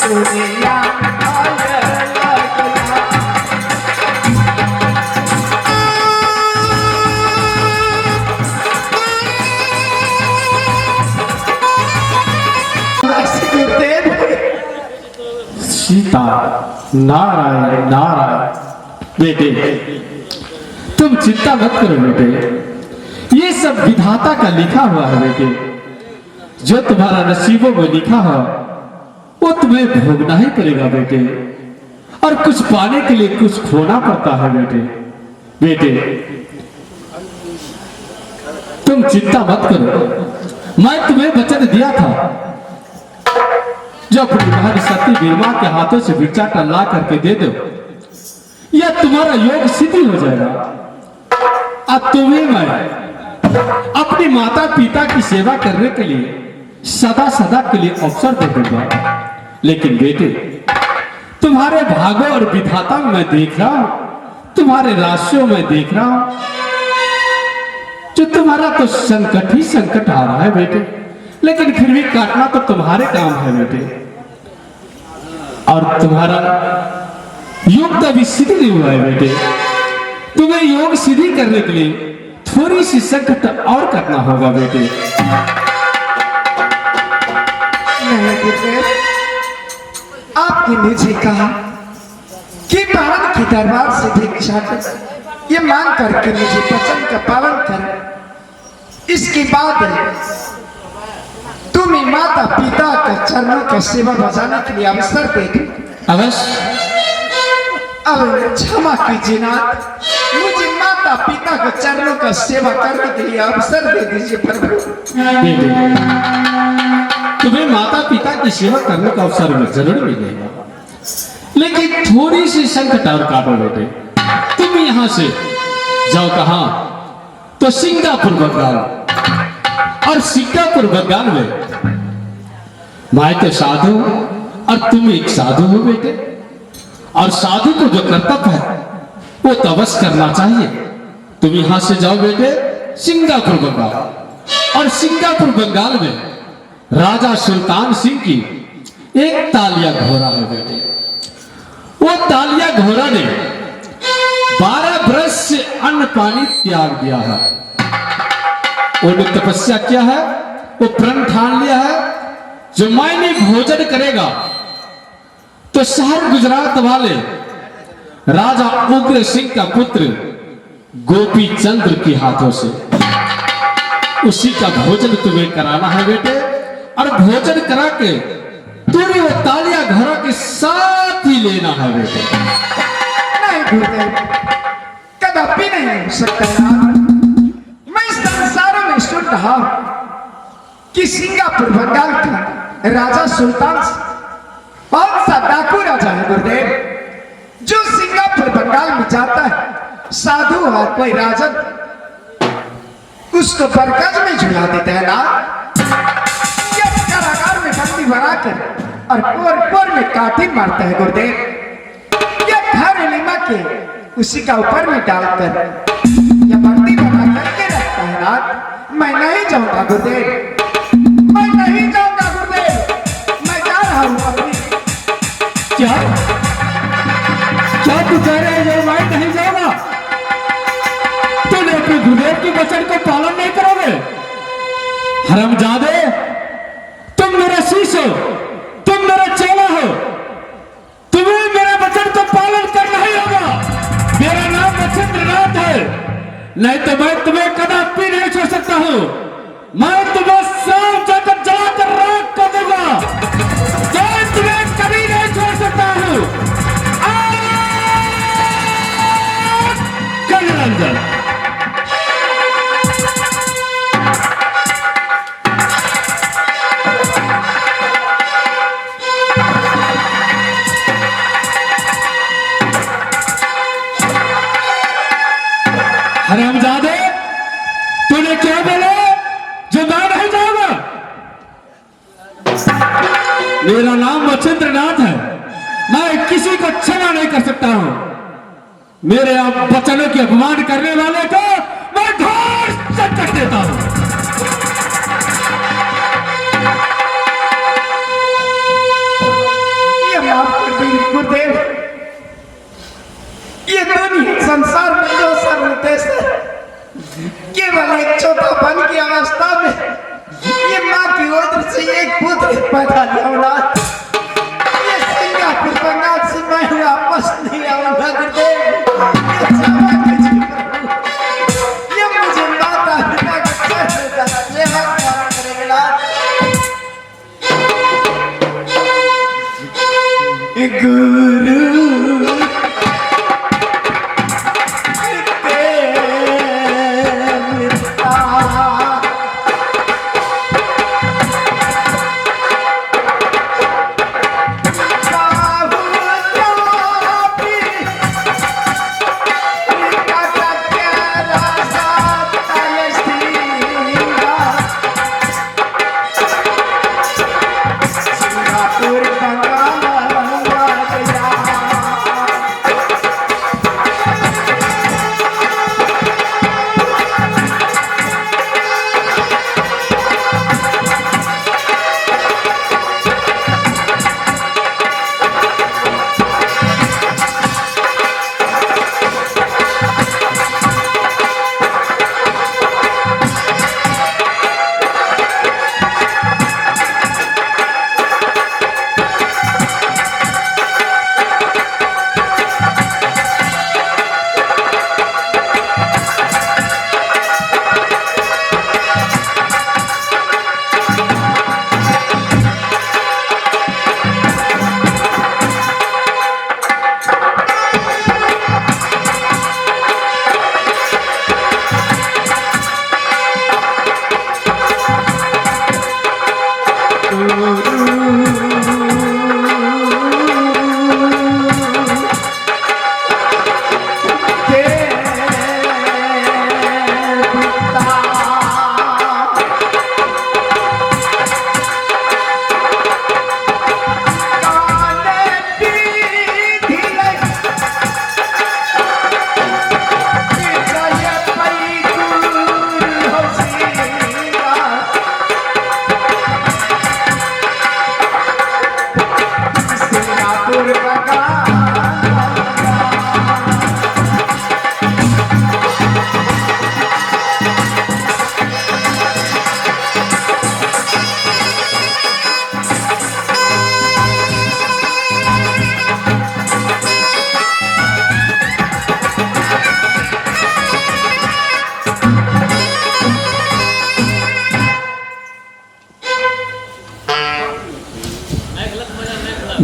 दुनिया आए लगना। सीता नारायण नारायण। बेटे तुम चिंता मत करो बेटे, ये सब विधाता का लिखा हुआ है बेटे। जो तुम्हारा नसीबों में लिखा है वो तुम्हें भोगना ही पड़ेगा बेटे, और कुछ पाने के लिए कुछ खोना पड़ता है बेटे। बेटे तुम चिंता मत करो, मैं तुम्हें वचन दिया था जो अपनी बहन सती बीरमा के हाथों से भिक्षा टल्ला करके दे दो, यह तुम्हारा योग सिद्धि हो जाएगा। अब तुम्हें मैं अपनी माता पिता की सेवा करने के लिए सदा सदा के लिए अवसर दे दूंगा। लेकिन बेटे तुम्हारे भागों और विधाता में मैं देख रहा हूं, तुम्हारे राशियों में देख रहा हूं, जो तुम्हारा तो संकट ही संकट आ रहा है बेटे, लेकिन फिर भी काटना तो तुम्हारे काम है बेटे। और तुम्हारा योग तो अभी सिद्ध नहीं हुआ है बेटे, तुम्हें योग सिद्धि करने के लिए थोड़ी सी संकट और करना होगा बेटे। नहीं गुरुदेव, आपने मुझे कहा कि भगवान के दरबार से भिक्षा कर ये मांग करके मुझे वचन का पालन कर, इसके बाद तुम्हें माता पिता का चरणों का सेवा बजाने के लिए अवसर दे दो। अवश्य। अब क्षमा कीजिए नाथ, मुझे माता पिता के चरणों का सेवा करने के लिए अवसर दे दीजिए प्रभु। बेटे तुम्हें माता पिता की सेवा करने का अवसर में जरूर मिलेगा, लेकिन थोड़ी सी संकट और काटो बेटे। तुम यहां से जाओ कहां, तो सिंगापुर बंगाल, और सिंगापुर बंगाल में मैं तो साधु और तुम एक साधु हो बेटे, और साधु को जो कर्तव्य है वो तो अवश्य करना चाहिए। तुम यहां से जाओ बेटे सिंगापुर बंगाल, और सिंगापुर बंगाल में राजा सुल्तान सिंह की एक तालिया घोड़ा है बेटे। वो तालिया घोड़ा ने 12 बरस से अन्न पानी त्याग दिया है। उन्होंने तपस्या किया है, वो प्रण ठान लिया है, जो मैंने भोजन करेगा तो शहर गुजरात वाले राजा उग्र सिंह का पुत्र गोपी चंद्र के हाथों से उसी का भोजन तुम्हें कराना है बेटे। और भोजन करा के तुम्हें वो तालिया घोड़ा के साथ ही लेना है बेटे। नहीं गुरुदेव, कदापि नहीं हो सकता यार। मैं संसार में सुन रहा कि सिंगापुर बंगाल का राजा सुल्तान कौन सा डाकू राजा है गुरुदेव, जो सिंगापुर बंगाल में जाता है, साधु और कोई राजन उसको बरगद में झुला देता है ना, या कारागार में बंदी बनाकर और कोर कोर में काठी मारता है गुरुदेव, या घर लिमा के उसी का ऊपर में डालकर या बंदी बना करके रखता है ना। मैं नहीं जाऊंगा गुरुदेव, मैं नहीं जाऊंगा गुरुदेव, मैं जा रहा हूं अपनी। क्या क्या तू कह रहे हैं मैं नहीं जाऊंगा? तूने अपने गुरुदेव के वचन को पालन नहीं करोगे? हरामजादे, तुम मेरा शिष्य हो, तुम मेरा चेला हो, तुम्हें मेरा वचन को पालन करना ही होगा। मेरा नाम मच्छिंद्रनाथ है, नहीं तो मैं तुम्हें कदापि नहीं छोड़ सकता हूं। मैं तुम्हें सब जगह जलाकर राख कर दूंगा, मैं तुम्हें कभी नहीं छोड़ सकता हूं। कलरंजन हरामजादे, तूने क्या बोला जो मैं नहीं जाऊंगा? मेरा नाम मच्छिंद्रनाथ है, मैं किसी को क्षमा नहीं कर सकता हूं। मेरे वचनों के अपमान करने वाले को मैं घोर संकट देता हूं। पैदा लिया औलाद। ये सिंगापुर बंगाल से मैं वापस नहीं आऊंगा गुरुदेव। ये क्षमा कीजिए प्रभु। ये मुझे माता पिता का सेवा करेगा। गुरु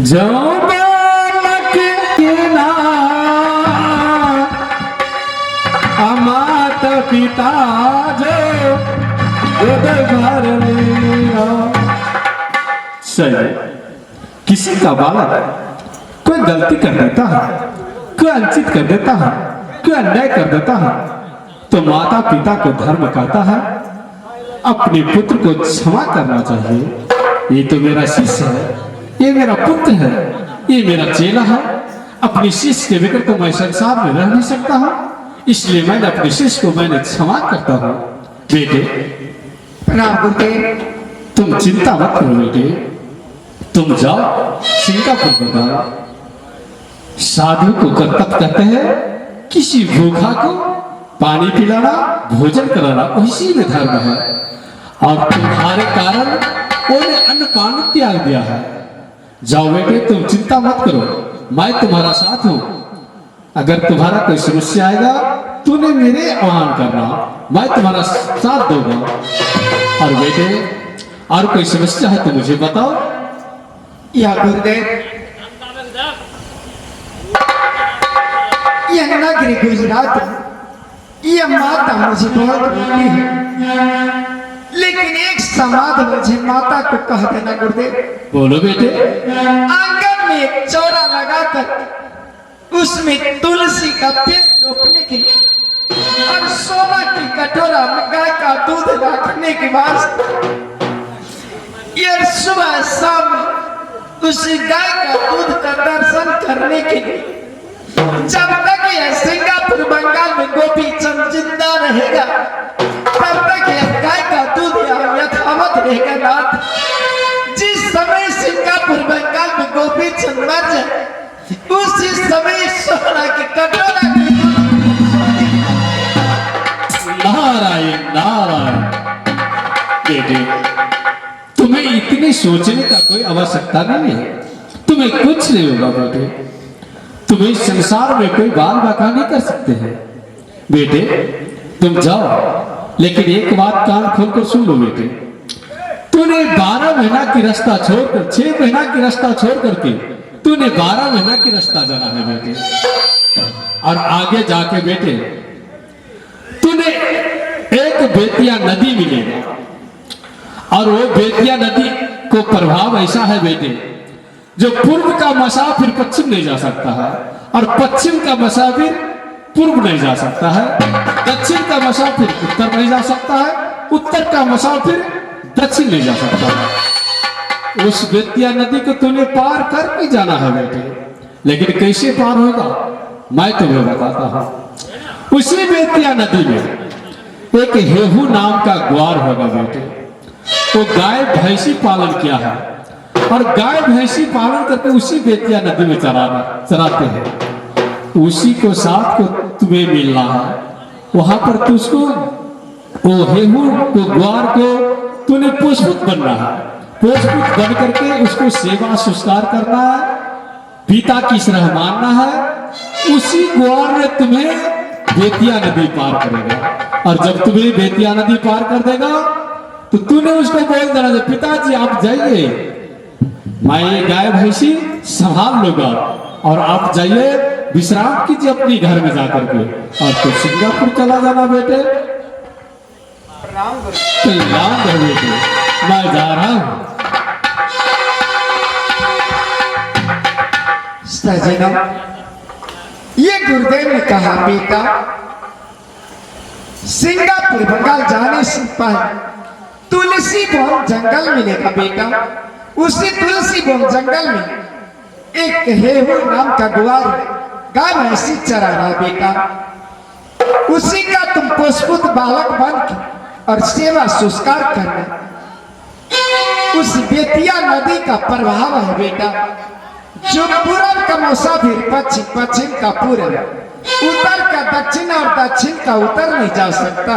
जो बालक के मात पिता जो गोद भर लिया। सही, किसी का बालक कोई गलती कर देता है, कोई अनुचित कर देता है, कोई अन्याय कर देता है, तो माता पिता को धर्म कहता है अपने पुत्र को क्षमा करना चाहिए। ये तो मेरा शिष्य है, ये मेरा पुत्र है, ये मेरा चेला है। अपने शिष्य के बगैर तो मैं संसार में रह नहीं सकता हूँ, इसलिए मैंने अपने शिष्य को मैंने क्षमा करता हूँ। बेटे प्रणाम गुरुदेव। तुम चिंता मत करो बेटे, तुम जाओ सिंगापुर बंगाल। साधु को कर्तव्य कहते हैं किसी भूखा को पानी पिलाना, भोजन कराना, उसी में धर्म है। और तुम्हारे कारण उन्होंने अन्न पान त्याग दिया है। जाओ बेटे, तुम चिंता मत करो, मैं तुम्हारा साथ हूं। अगर तुम्हारा कोई समस्या आएगा तूने मेरे आह्वान करना, मैं तुम्हारा साथ दूंगा। और बेटे और कोई समस्या है तो मुझे बताओ। या गुरुदेव, यह नगरी गुजरात, यह माता मुझे बहुत रोती है, लेकिन एक समाध मुझे माता को कह देना गुरुदेव। बोलो बेटे। आंगन में एक चौरा लगाकर उसमें तुलसी का पेड़ रोपने के लिए और सोना की कटोरा में गाय का दूध रखने के बाद यह सुबह शाम उसी गाय का दूध का दर्शन करने के लिए, जब तक यह सिंगापुर बंगाल में गोपी चंद जिंदा रहेगा तब तक यह गाय का दूध यथावत रहेगा नाथ। जिस समय सिंगापुर बंगाल में गोपी चंद मर जाए उसी समय सोना की कटोरा की नारायण नारायण। बेटे तुम तुम्हें इतनी सोचने का कोई आवश्यकता नहीं है। तुम्हें कुछ नहीं होगा बेटे। तुम्हें इस संसार में कोई बाल बाका नहीं कर सकते हैं बेटे। तुम जाओ, लेकिन एक बात कान खोलकर सुन लो बेटे। तूने 12 महीना की रास्ता छोड़कर 6 महीना की रास्ता छोड़ करके तूने 12 महीना की रास्ता जाना है बेटे। और आगे जाके बेटे तूने एक बेतिया नदी मिलेगा, और वो बेतिया नदी को प्रभाव ऐसा है बेटे, जो पूर्व का मुसाफिर पश्चिम नहीं जा सकता है, और पश्चिम का मुसाफिर पूर्व नहीं जा सकता है, दक्षिण का मुसाफिर उत्तर नहीं जा सकता है, उत्तर का मुसाफिर दक्षिण नहीं जा सकता है। उस बेतिया नदी को तूने पार कर भी जाना है बेटे, लेकिन कैसे पार होगा मैं तुम्हें बताता हूं। उसी बेतिया नदी में एक हेहू नाम का ग्वार होगा बेटे। वो गाय भैंसी पालन किया है, और गाय भैंसी पालन करके उसी बेतिया नदी में चराते हैं। उसी को साथ को तुम्हें मिलना है। वहां पर तुझको वो हेहू को ग्वार को तूने पुष्पित बनना है। पुष्पित बन करके उसको सेवा संस्कार करना है, पिता की तरह मानना है। उसी ग्वार ने तुम्हें बेतिया नदी पार करेगा, और जब तुम्हें बेतिया नदी पार कर देगा तो तूने उसको बोल देना, पिताजी आप जाइए, मैं ये गाय भैंसी संभाल लूंगा, और आप जाइए विश्राम कीजिए अपने घर में जाकर के, और तो सिंगापुर चला जाना बेटे। कल्याण है बेटे, मैं जा रहा हूं। सजना, ये गुरुदेव ने कहा बेटा सिंगापुर बंगाल जाने से पहले तुलसी बोन जंगल मिलेगा बेटा। उसी तुलसी बोन जंगल में एक हेहू नाम का ग्वार गाय भैंसी चरा रहा बेटा। उसी का तुम पुष्पित बालक बन के और सेवा संस्कार करना। उस बेतिया नदी का प्रभाव है बेटा, जो पूरब का मुसाफिर पश्चिम, पश्चिम का पूरब, उत्तर का दक्षिण और दक्षिण का उत्तर नहीं जा सकता।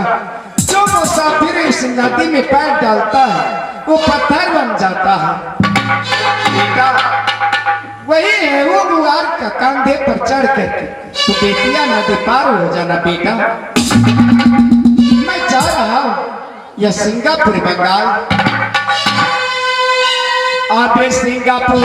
जो मुसाफिर इस नदी में पैर डालता है वो पत्थर बन जाता है बेटा। वही है वो गुआर का कंधे पर चढ़ करके तो बेतिया नदी पार हो जाना बेटा। मैं जा रहा हूँ यह सिंगापुर बंगाल। आधे सिंगापुर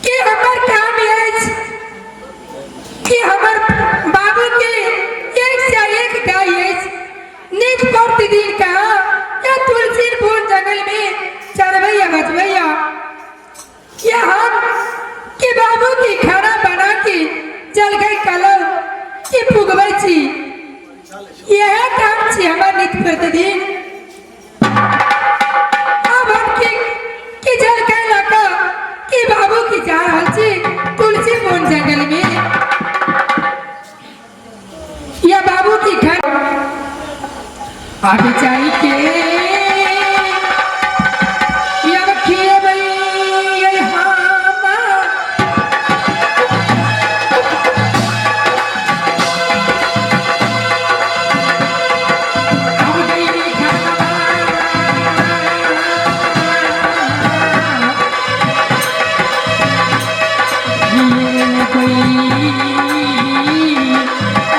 कि हमर काम है कि हमर बाबू के एक से एक गाय है निज प्रतिदिन का या तुलसी फूल जंगल में चरवैया बजवैया या हम कि बाबू की खाना बना के जल गई कलर कि पुगबै छी यह काम छी हमर नित प्रतिदिन अब हम कि जल गई लगा कि बाबू की जा रहल छी तुलसी वन जंगल में या बाबू की घर आगे जाई के या खेबै ये हामा अब गई खाना ये कोई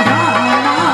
हामा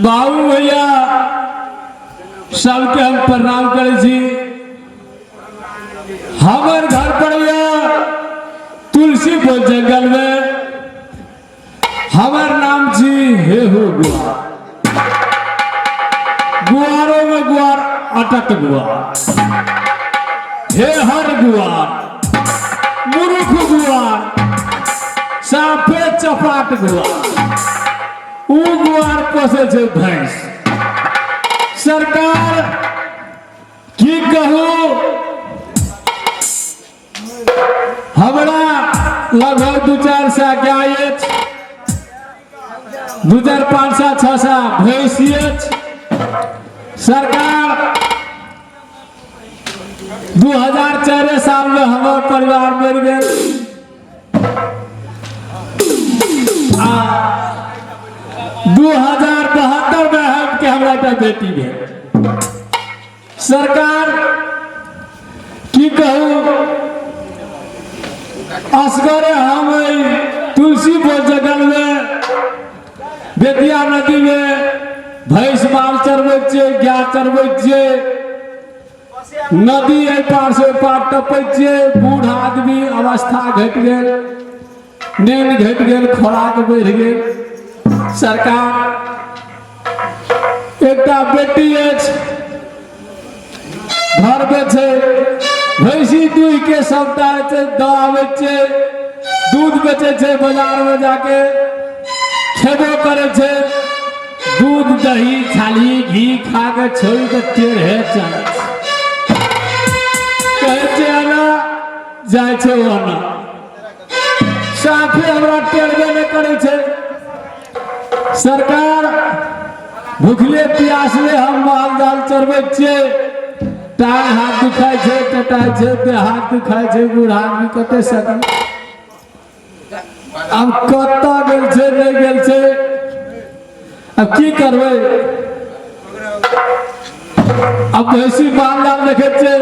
बाबू भैया सबके हम प्रणाम करे छी। हमार घर पड़िया तुलसीपुर जंगल में। हमार नाम छी हेहू गुआर। गुआरों में गुआर अटक गुआर, हेहर गुआर, मुरुख गुआर, साफे चपाट गुआर। उ गुआर पोसे छे भैंस। सरकार की कहूं, हमरा लगभग 2-4 सा गाय अछि, 2-5 सा 6 सा भैंस अछि। सरकार 2004 साल में हमार परिवार मर गए। 2072 में हम के हमरा एकटा बेटी भेल। सरकार की कहूं, असगरे हम तुलसीपुर जंगल में बेतिया नदी में भैंस माल चरबै छियै, गाय चरबै छियै। नदी एहि पार से ओहि पार टपै छियै। बूढ़ आदमी अवस्था घटि गेल, नींद घटि गेल, खोराक बढ़ि गेल। सरकार एकटा बेटी अछि, घर में छै, भैंसी दूह के सबटा दबाबै छै, दूध बेचे छै, बाजार में जाके खेबो करे छै। दूध दही छाली घी खा के छोड़ के टेढ़े चल कहे छै आना जाए छै ओना। साफे हमरा टेढ़बे नहीं करे छै। सरकार भूखले प्यासले हम माल जाल चरबै छियै। टांग हाथ दुखाय छै, टटाय छै, देह हाथ दुखाय छै, बूढ़ आदमी कते सकल। अब कत्ता गेल छै नहीं गेल छै, अब की करबै। अब भैंसी माल जाल देखे छै,